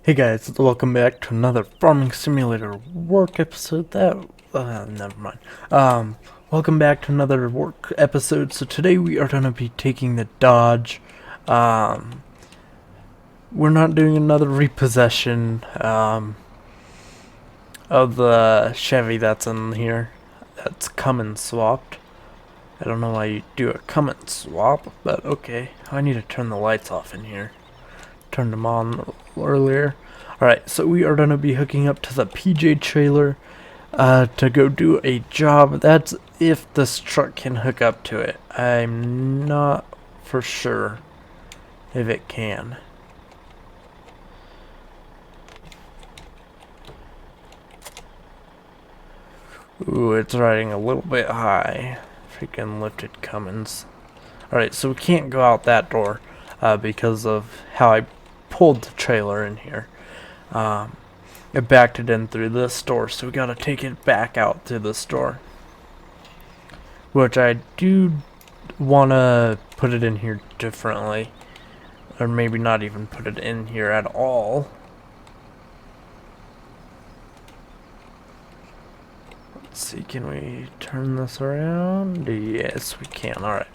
Hey guys, welcome back to another Farming Simulator work episode. Never mind. Welcome back to another work episode. So today we are going to be taking the Dodge. We're not doing another repossession, of the Chevy that's in here. That's come and swapped. I don't know why you do a come and swap, but okay. I need to turn the lights off in here. Turned them on earlier. Alright, so we are going to be hooking up to the PJ trailer to go do a job. That's if this truck can hook up to it. I'm not for sure if it can. Ooh, it's riding a little bit high. Freaking lifted Cummins. Alright, so we can't go out that door because of how I pulled the trailer in here. I backed it in through this door, so we gotta take it back out to this door. Which I do wanna put it in here differently. Or maybe not even put it in here at all. Let's see, can we turn this around? Yes, we can. Alright.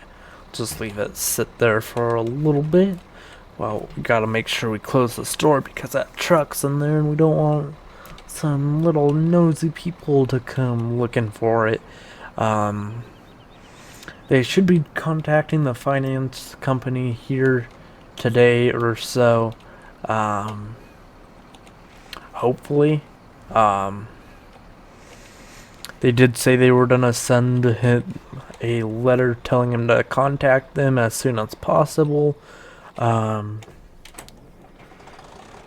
Just leave it sit there for a little bit. Well, we gotta make sure we close this door because that truck's in there and we don't want some little nosy people to come looking for it. They should be contacting the finance company here today or so. Hopefully. They did say they were gonna send him a letter telling him to contact them as soon as possible.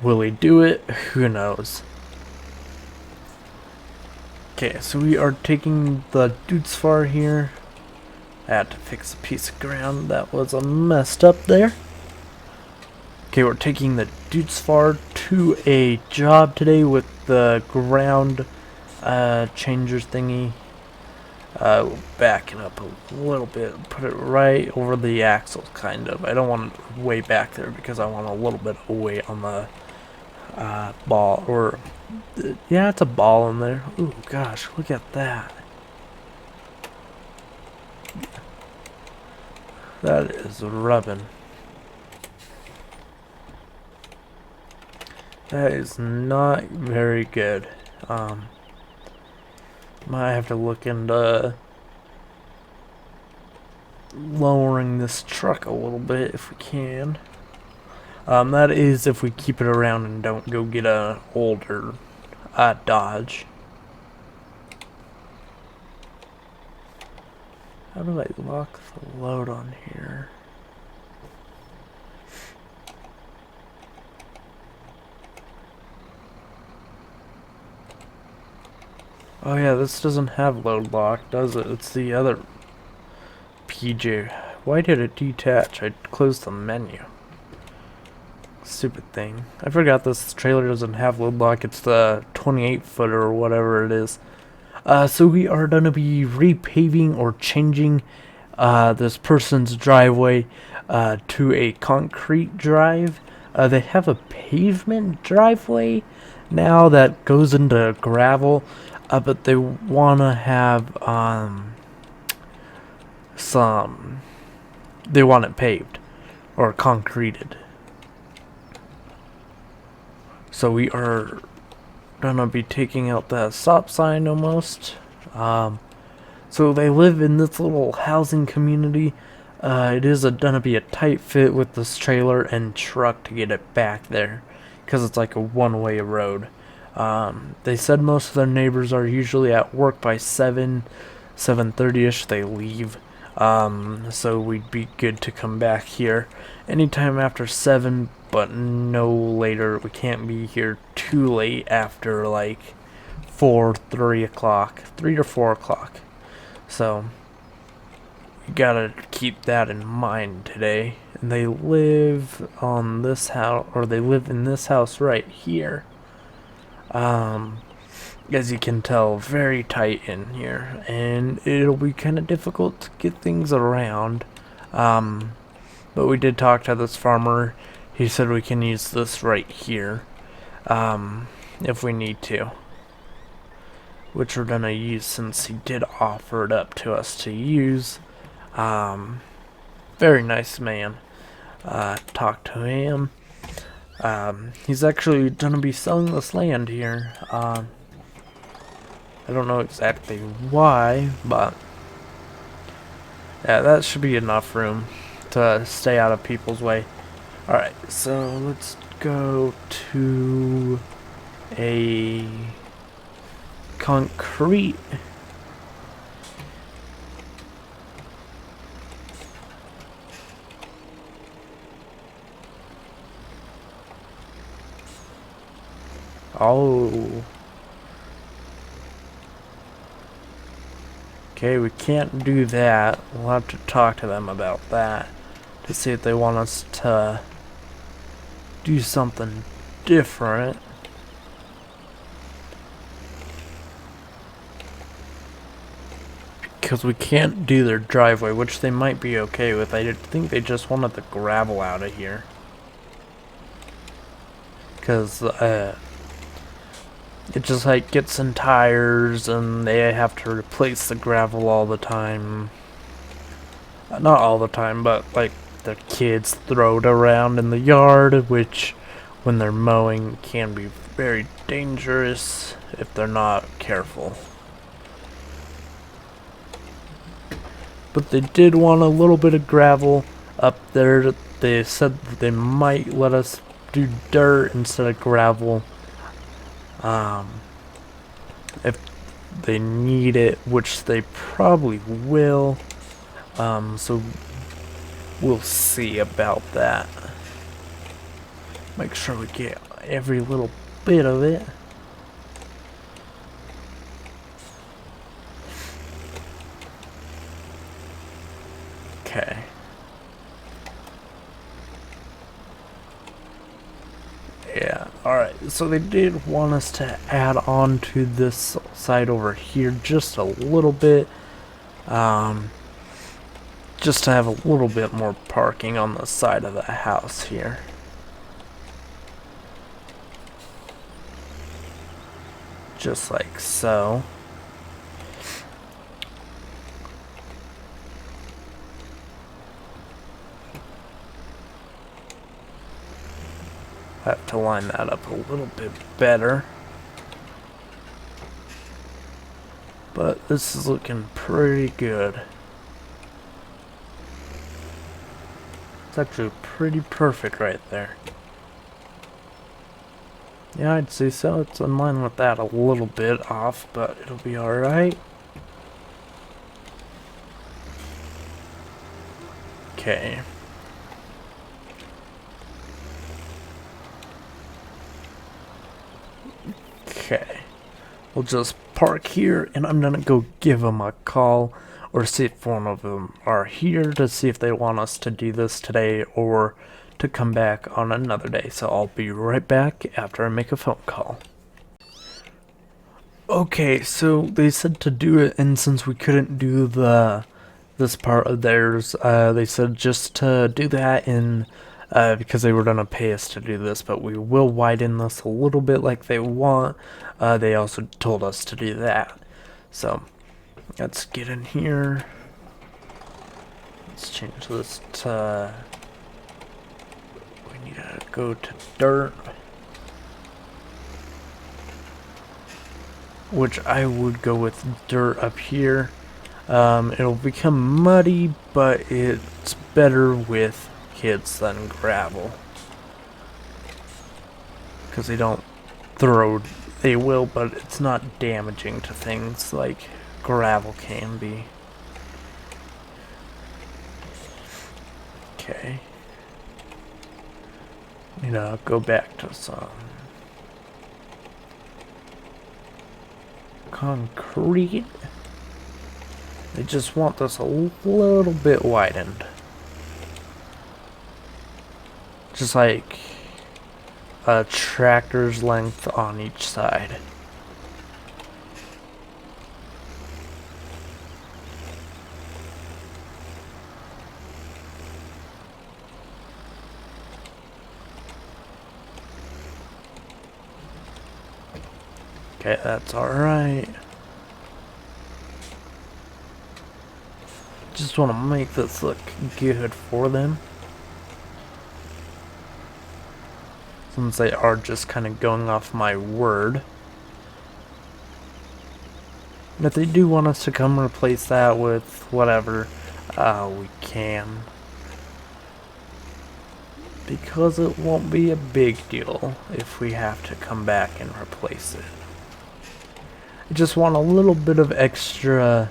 Will he do it? Who knows? Okay, so we are taking the DEUTZ-FAHR here. I had to fix a piece of ground that was messed up there. Okay, we're taking the DEUTZ-FAHR to a job today with the ground changers thingy. Backing up a little bit, put it right over the axle, kind of. I don't want it way back there because I want a little bit of weight on the ball, or yeah, it's a ball in there. Ooh, gosh, look at that. That is rubbing. That is not very good. Might have to look into lowering this truck a little bit if we can. That is if we keep it around and don't go get a older Dodge. How do I lock the load on here? Oh yeah, this doesn't have load lock, does it? It's the other PJ. Why did it detach? I closed the menu. Stupid thing. I forgot this trailer doesn't have load lock. It's the 28-footer or whatever it is. So we are going to be repaving or changing this person's driveway to a concrete drive. They have a pavement driveway now that goes into gravel. But they want to have they want it paved or concreted. So we are gonna be taking out that stop sign almost. So they live in this little housing community. It is gonna be a tight fit with this trailer and truck to get it back there because it's like a one-way road. They said most of their neighbors are usually at work by 7:30ish they leave. So we'd be good to come back here anytime after 7, but no later. We can't be here too late after like 3 o'clock, 3 or 4 o'clock. So you gotta keep that in mind today. And they live on this house, or they live in this house right here. As you can tell, very tight in here, and it'll be kind of difficult to get things around. But we did talk to this farmer. He said we can use this right here. if we need to. Which we're gonna use since he did offer it up to us to use. Very nice man. Talk to him. He's actually gonna be selling this land here. I don't know exactly why, but yeah, that should be enough room to stay out of people's way. Alright, so let's go to a concrete. Oh. Okay, we can't do that. We'll have to talk to them about that to see if they want us to do something different. Because we can't do their driveway, which they might be okay with. I think they just wanted the gravel out of here. Because, it just like gets in tires and they have to replace the gravel all the time. Not all the time, but like the kids throw it around in the yard, which when they're mowing can be very dangerous if they're not careful. But they did want a little bit of gravel up there. They said that they might let us do dirt instead of gravel. If they need it, which they probably will. So we'll see about that. Make sure we get every little bit of it. Okay. Yeah, alright, so they did want us to add on to this side over here just a little bit. Just to have a little bit more parking on the side of the house here. Just like so. I have to line that up a little bit better. But this is looking pretty good. It's actually pretty perfect right there. Yeah, I'd say so. It's in line with that, a little bit off, but it'll be alright. Okay. Okay. We'll just park here, and I'm gonna go give them a call, or see if one of them are here to see if they want us to do this today, or to come back on another day. So I'll be right back after I make a phone call. Okay, so they said to do it, and since we couldn't do this part of theirs, they said just to do that in because they were gonna pay us to do this, but we will widen this a little bit like they want. They also told us to do that. So let's get in here. Let's change this to, we need to go to dirt, which I would go with dirt up here. It'll become muddy, but it's better with kids than gravel, because they don't throw, they will, but it's not damaging to things like gravel can be. Okay. You know, go back to some concrete. They just want this a little bit widened. Just like a tractor's length on each side. Okay, that's alright. Just want to make this look good for them, since they are just kind of going off my word. And if they do want us to come replace that with whatever, we can. Because it won't be a big deal if we have to come back and replace it. I just want a little bit of extra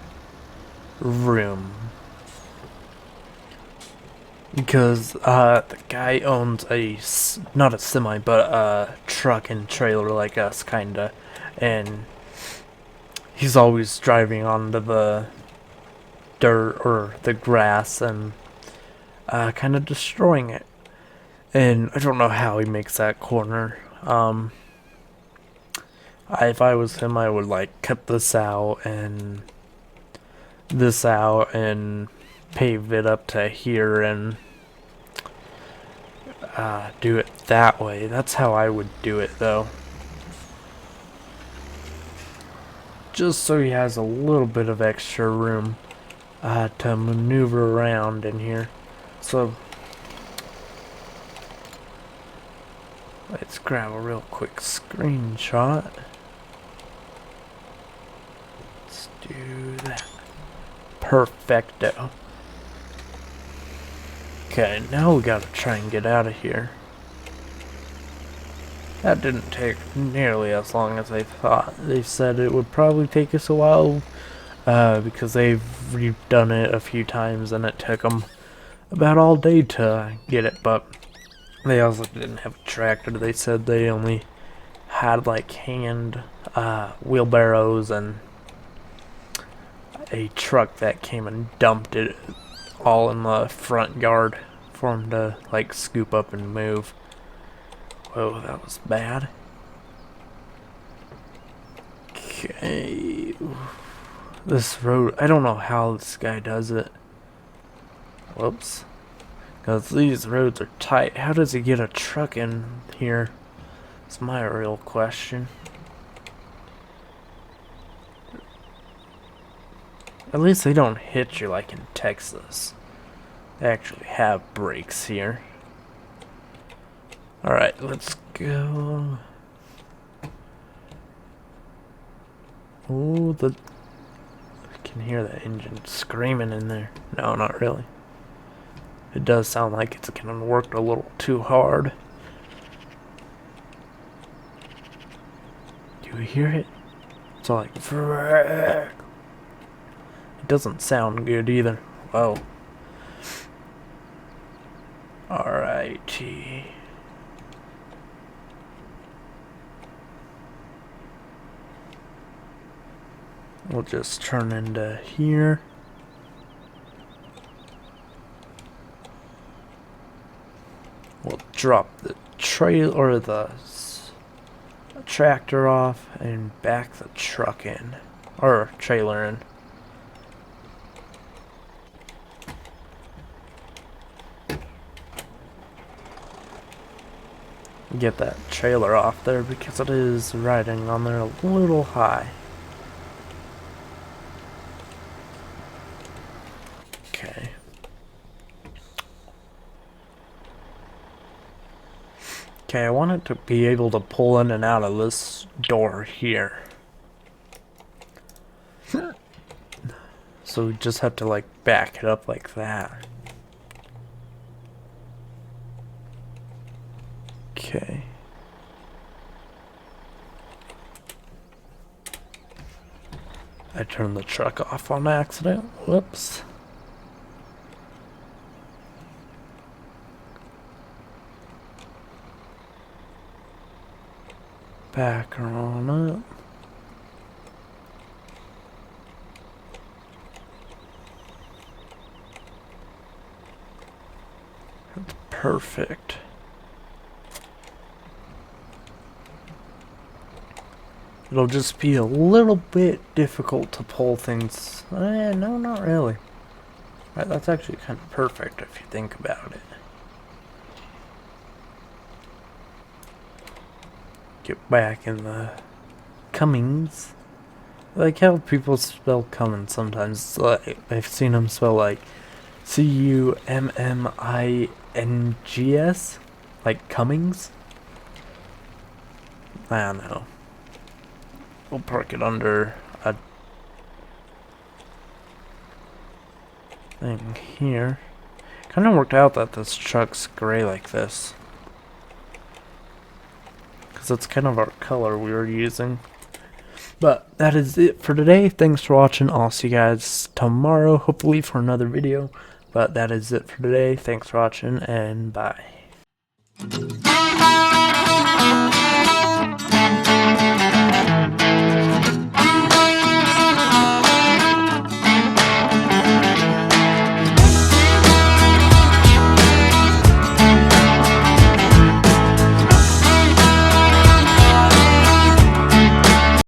room. Because the guy owns not a semi, but a truck and trailer like us, kinda. And he's always driving onto the dirt or the grass and kind of destroying it. And I don't know how he makes that corner. If I was him, I would like cut this out and pave it up to here and do it that way. That's how I would do it, though. Just so he has a little bit of extra room to maneuver around in here. So let's grab a real quick screenshot. Let's do that. Perfecto. Okay, now we gotta try and get out of here. That didn't take nearly as long as I thought. They said it would probably take us a while because they've redone it a few times and it took them about all day to get it, but they also didn't have a tractor. They said they only had like hand wheelbarrows and a truck that came and dumped it all in the front yard for them to like scoop up and move. Whoa, that was bad. Okay. This road, I don't know how this guy does it. Whoops. Because these roads are tight. How does he get a truck in here? That's my real question. At least they don't hit you like in Texas. They actually have brakes here. Alright, let's go. Oh, I can hear the engine screaming in there. No, not really. It does sound like it's kind of worked a little too hard. Do you hear it? It's all like... It doesn't sound good either. Whoa. Alrighty. We'll just turn into here. We'll drop the the tractor off and back the truck in, or trailer in. Get that trailer off there because it is riding on there a little high. Okay. Okay, I want it to be able to pull in and out of this door here. So we just have to like back it up like that. Okay. I turned the truck off on accident. Whoops. Back her on up. That's perfect. It'll just be a little bit difficult to pull things. No, not really. Right, that's actually kind of perfect if you think about it. Get back in the Cummings. I like how people spell Cummins sometimes. Like, I've seen them spell like Cummings, like Cummings. I don't know. We'll park it under a thing here. Kind of worked out that this truck's gray like this, because it's kind of our color we were using. But that is it for today. Thanks for watching. I'll see you guys tomorrow, hopefully for another video. But that is it for today. Thanks for watching, and bye.